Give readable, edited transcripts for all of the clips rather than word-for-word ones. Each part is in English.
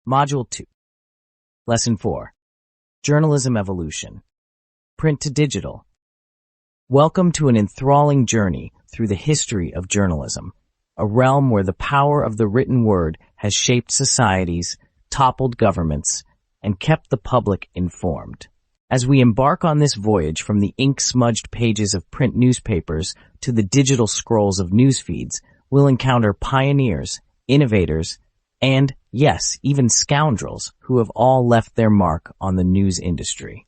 Module 2. Lesson 4. Journalism Evolution. Print to Digital. Welcome to an enthralling journey through the history of journalism, a realm where the power of the written word has shaped societies, toppled governments, and kept the public informed. As we embark on this voyage from the ink-smudged pages of print newspapers to the digital scrolls of news feeds, we'll encounter pioneers, innovators, and, yes, even scoundrels who have all left their mark on the news industry.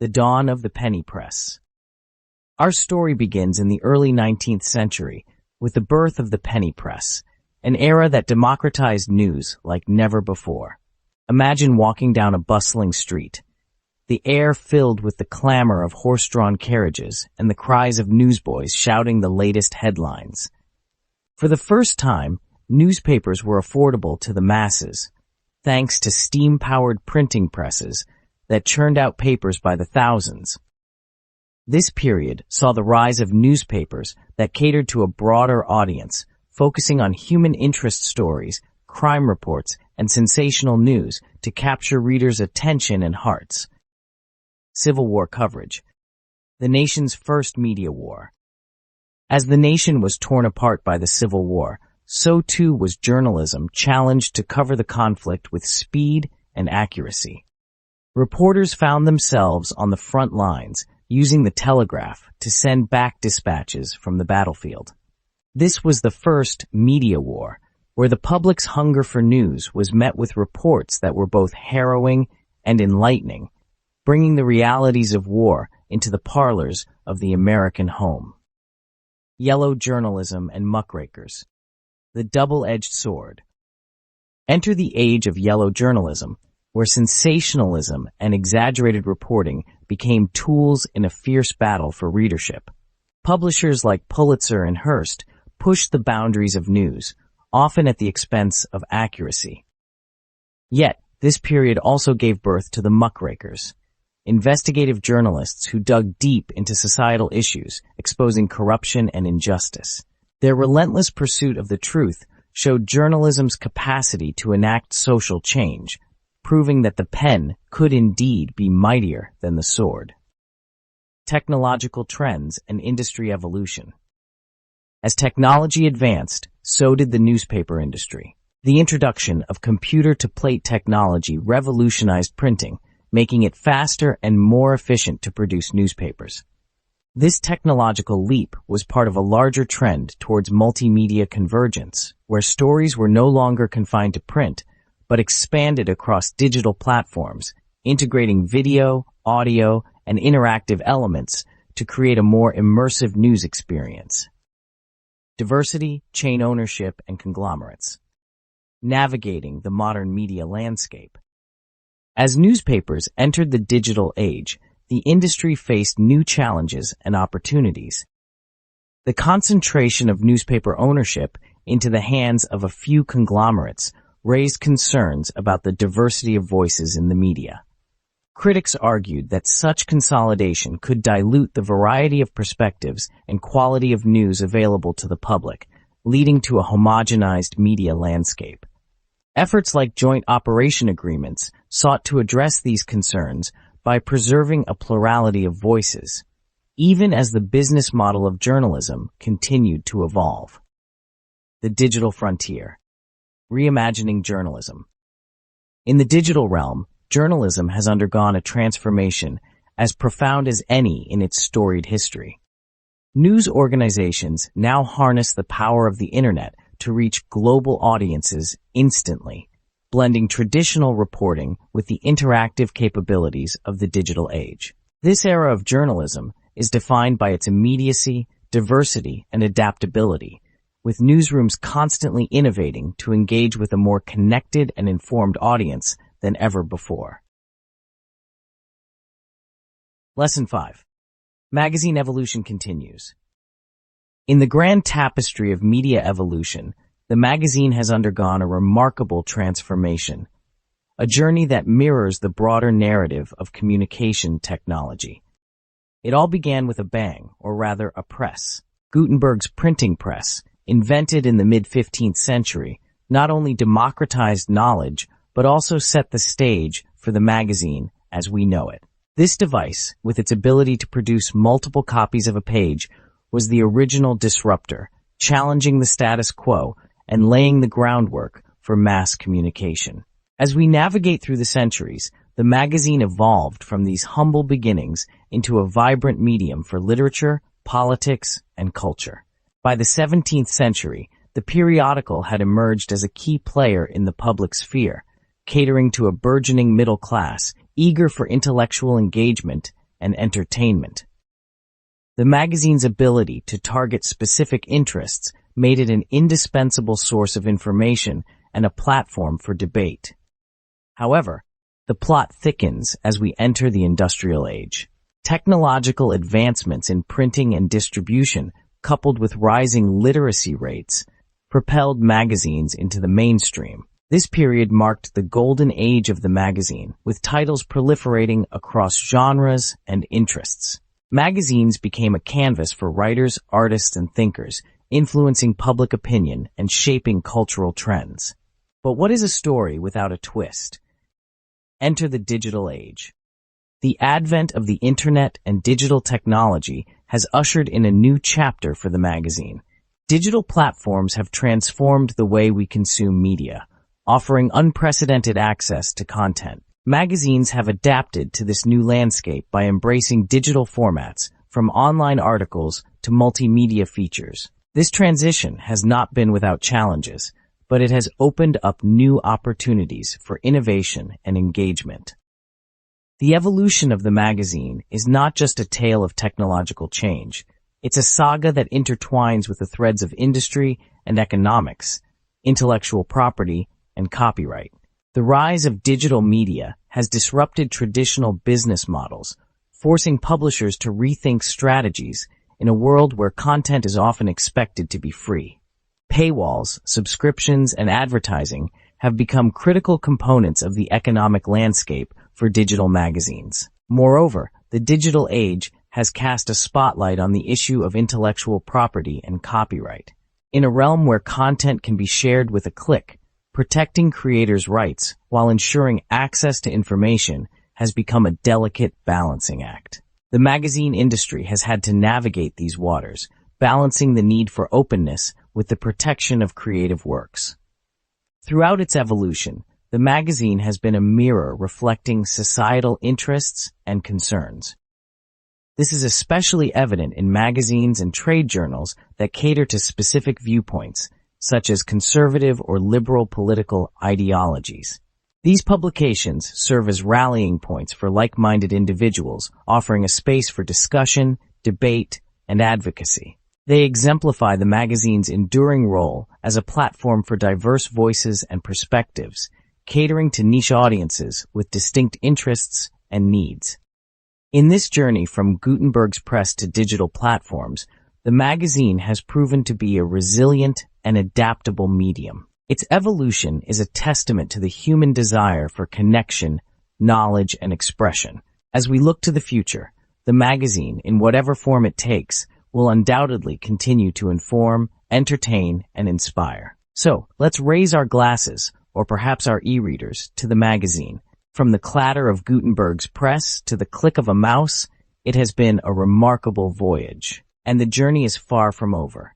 The dawn of the penny press. Our story begins in the early 19th century with the birth of the penny press, an era that democratized news like never before. Imagine walking down a bustling street, the air filled with the clamor of horse-drawn carriages and the cries of newsboys shouting the latest headlines. For the first time, newspapers were affordable to the masses, thanks to steam-powered printing presses that churned out papers by the thousands. This period saw the rise of newspapers that catered to a broader audience, focusing on human interest stories, crime reports, and sensational news to capture readers' attention and hearts. Civil War coverage. The nation's first media war. As the nation was torn apart by the Civil War, so too was journalism challenged to cover the conflict with speed and accuracy. Reporters found themselves on the front lines, using the telegraph to send back dispatches from the battlefield. This was the first media war, where the public's hunger for news was met with reports that were both harrowing and enlightening, bringing the realities of war into the parlors of the American home. Yellow journalism and muckrakers. The double-edged sword. Enter the age of yellow journalism, where sensationalism and exaggerated reporting became tools in a fierce battle for readership. Publishers like Pulitzer and Hearst pushed the boundaries of news, often at the expense of accuracy. Yet, this period also gave birth to the muckrakers, investigative journalists who dug deep into societal issues, exposing corruption and injustice. Their relentless pursuit of the truth showed journalism's capacity to enact social change, proving that the pen could indeed be mightier than the sword. Technological trends and industry evolution. As technology advanced, so did the newspaper industry. The introduction of computer-to-plate technology revolutionized printing, making it faster and more efficient to produce newspapers. This technological leap was part of a larger trend towards multimedia convergence, where stories were no longer confined to print, but expanded across digital platforms, integrating video, audio, and interactive elements to create a more immersive news experience. Diversity, chain ownership, and conglomerates. Navigating the modern media landscape. As newspapers entered the digital age, the industry faced new challenges and opportunities. The concentration of newspaper ownership into the hands of a few conglomerates raised concerns about the diversity of voices in the media. Critics argued that such consolidation could dilute the variety of perspectives and quality of news available to the public, leading to a homogenized media landscape. Efforts like joint operation agreements sought to address these concerns by preserving a plurality of voices, even as the business model of journalism continued to evolve. The digital frontier. Reimagining journalism. In the digital realm, journalism has undergone a transformation as profound as any in its storied history. News organizations now harness the power of the internet to reach global audiences instantly, blending traditional reporting with the interactive capabilities of the digital age. This era of journalism is defined by its immediacy, diversity, and adaptability, with newsrooms constantly innovating to engage with a more connected and informed audience than ever before. Lesson 5. Magazine evolution continues. In the grand tapestry of media evolution, the magazine has undergone a remarkable transformation, a journey that mirrors the broader narrative of communication technology. It all began with a bang, or rather a press. Gutenberg's printing press, invented in the mid-15th century, not only democratized knowledge, but also set the stage for the magazine as we know it. This device, with its ability to produce multiple copies of a page, was the original disruptor, challenging the status quo and laying the groundwork for mass communication. As we navigate through the centuries, the magazine evolved from these humble beginnings into a vibrant medium for literature, politics, and culture. By the 17th century, the periodical had emerged as a key player in the public sphere, catering to a burgeoning middle class eager for intellectual engagement and entertainment. The magazine's ability to target specific interests made it an indispensable source of information and a platform for debate. However, the plot thickens as we enter the industrial age. Technological advancements in printing and distribution, coupled with rising literacy rates, propelled magazines into the mainstream. This period marked the golden age of the magazine, with titles proliferating across genres and interests. Magazines became a canvas for writers, artists, and thinkers, influencing public opinion and shaping cultural trends. But what is a story without a twist? Enter the digital age. The advent of the internet and digital technology has ushered in a new chapter for the magazine. Digital platforms have transformed the way we consume media, offering unprecedented access to content. Magazines have adapted to this new landscape by embracing digital formats, from online articles to multimedia features. This transition has not been without challenges, but it has opened up new opportunities for innovation and engagement. The evolution of the magazine is not just a tale of technological change. It's a saga that intertwines with the threads of industry and economics, intellectual property, and copyright. The rise of digital media has disrupted traditional business models, forcing publishers to rethink strategies in a world where content is often expected to be free. Paywalls, subscriptions, and advertising have become critical components of the economic landscape for digital magazines. Moreover, the digital age has cast a spotlight on the issue of intellectual property and copyright. In a realm where content can be shared with a click, protecting creators' rights while ensuring access to information has become a delicate balancing act. The magazine industry has had to navigate these waters, balancing the need for openness with the protection of creative works. Throughout its evolution, the magazine has been a mirror reflecting societal interests and concerns. This is especially evident in magazines and trade journals that cater to specific viewpoints, such as conservative or liberal political ideologies. These publications serve as rallying points for like-minded individuals, offering a space for discussion, debate, and advocacy. They exemplify the magazine's enduring role as a platform for diverse voices and perspectives, catering to niche audiences with distinct interests and needs. In this journey from Gutenberg's press to digital platforms, the magazine has proven to be a resilient and adaptable medium. Its evolution is a testament to the human desire for connection, knowledge, and expression. As we look to the future, the magazine, in whatever form it takes, will undoubtedly continue to inform, entertain, and inspire. So, let's raise our glasses, or perhaps our e-readers, to the magazine. From the clatter of Gutenberg's press to the click of a mouse, it has been a remarkable voyage, and the journey is far from over.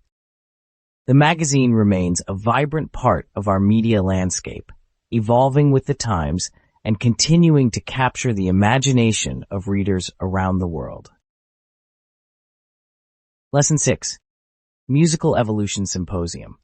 The magazine remains a vibrant part of our media landscape, evolving with the times and continuing to capture the imagination of readers around the world. Lesson 6. Musical Evolution Symposium.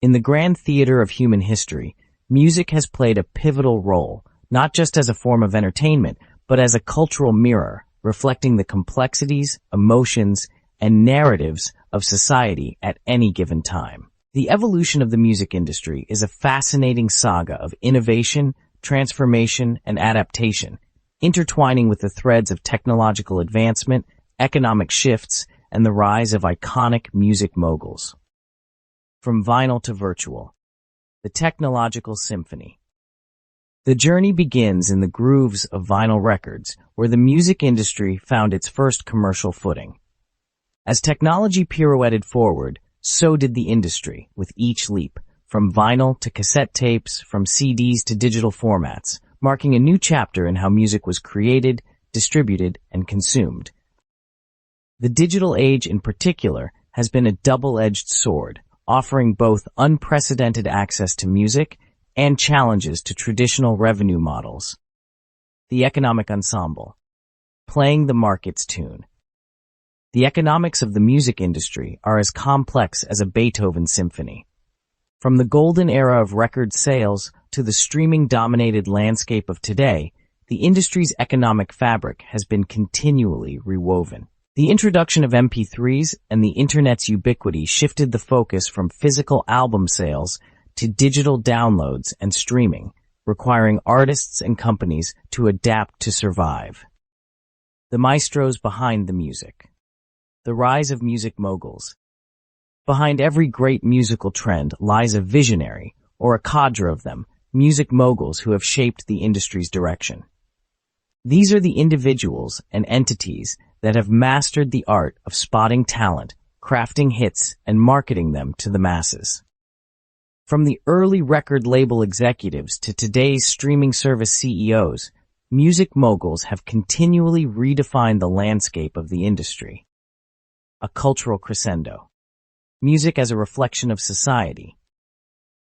In the grand theater of human history, music has played a pivotal role, not just as a form of entertainment, but as a cultural mirror, reflecting the complexities, emotions, and narratives of society at any given time. The evolution of the music industry is a fascinating saga of innovation, transformation, and adaptation, intertwining with the threads of technological advancement, economic shifts, and the rise of iconic music moguls. From vinyl to virtual, the technological symphony. The journey begins in the grooves of vinyl records, where the music industry found its first commercial footing. As technology pirouetted forward, so did the industry, with each leap, from vinyl to cassette tapes, from CDs to digital formats, marking a new chapter in how music was created, distributed, and consumed. The digital age in particular has been a double-edged sword, offering both unprecedented access to music and challenges to traditional revenue models. The economic ensemble. Playing the market's tune. The economics of the music industry are as complex as a Beethoven symphony. From the golden era of record sales to the streaming-dominated landscape of today, the industry's economic fabric has been continually rewoven. The introduction of MP3s and the Internet's ubiquity shifted the focus from physical album sales to digital downloads and streaming, requiring artists and companies to adapt to survive. The maestros behind the music. The rise of music moguls. Behind every great musical trend lies a visionary, or a cadre of them, music moguls who have shaped the industry's direction. These are the individuals and entities that have mastered the art of spotting talent, crafting hits, and marketing them to the masses. From the early record label executives to today's streaming service CEOs, music moguls have continually redefined the landscape of the industry. A cultural crescendo. Music as a reflection of society.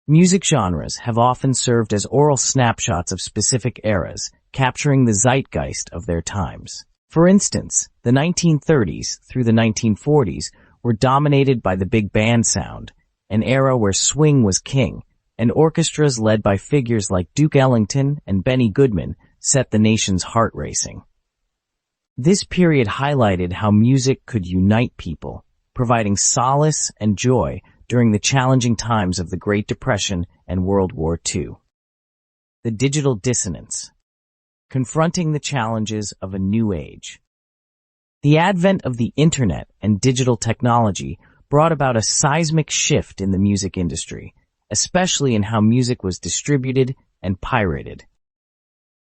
Music genres have often served as oral snapshots of specific eras, capturing the zeitgeist of their times. For instance, the 1930s through the 1940s were dominated by the big band sound, an era where swing was king, and orchestras led by figures like Duke Ellington and Benny Goodman set the nation's heart racing. This period highlighted how music could unite people, providing solace and joy during the challenging times of the Great Depression and World War II. The digital dissonance. Confronting the challenges of a new age. The advent of the Internet and digital technology brought about a seismic shift in the music industry, especially in how music was distributed and pirated.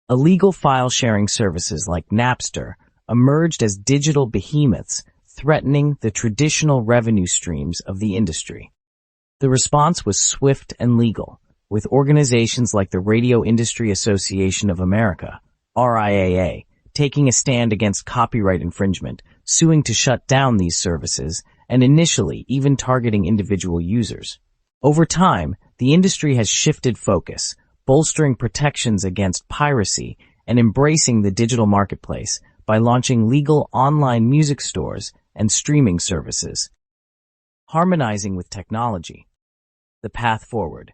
Illegal file-sharing services like Napster emerged as digital behemoths, threatening the traditional revenue streams of the industry. The response was swift and legal, with organizations like the Radio Industry Association of America, RIAA, taking a stand against copyright infringement, suing to shut down these services, and initially even targeting individual users. Over time, the industry has shifted focus, bolstering protections against piracy and embracing the digital marketplace by launching legal online music stores and streaming services. Harmonizing with technology. The path forward.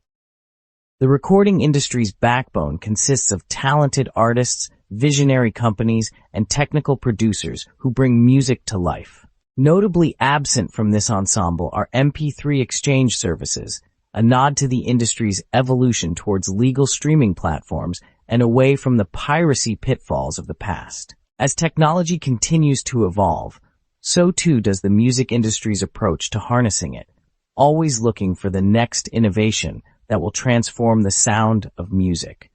The recording industry's backbone consists of talented artists, visionary companies, and technical producers who bring music to life. Notably absent from this ensemble are MP3 exchange services, a nod to the industry's evolution towards legal streaming platforms and away from the piracy pitfalls of the past. As technology continues to evolve, so too does the music industry's approach to harnessing it, always looking for the next innovation that will transform the sound of music.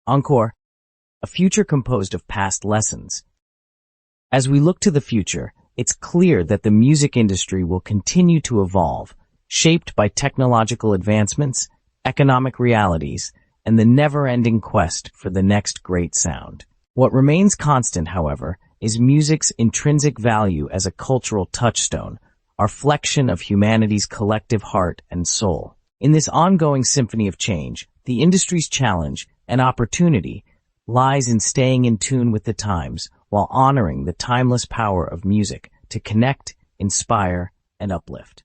Encore, a future composed of past lessons. As we look to the future, it's clear that the music industry will continue to evolve, shaped by technological advancements, economic realities, and the never-ending quest for the next great sound. What remains constant, however, is music's intrinsic value as a cultural touchstone, a reflection of humanity's collective heart and soul. In this ongoing symphony of change, the industry's challenge and opportunity lies in staying in tune with the times while honoring the timeless power of music to connect, inspire, and uplift.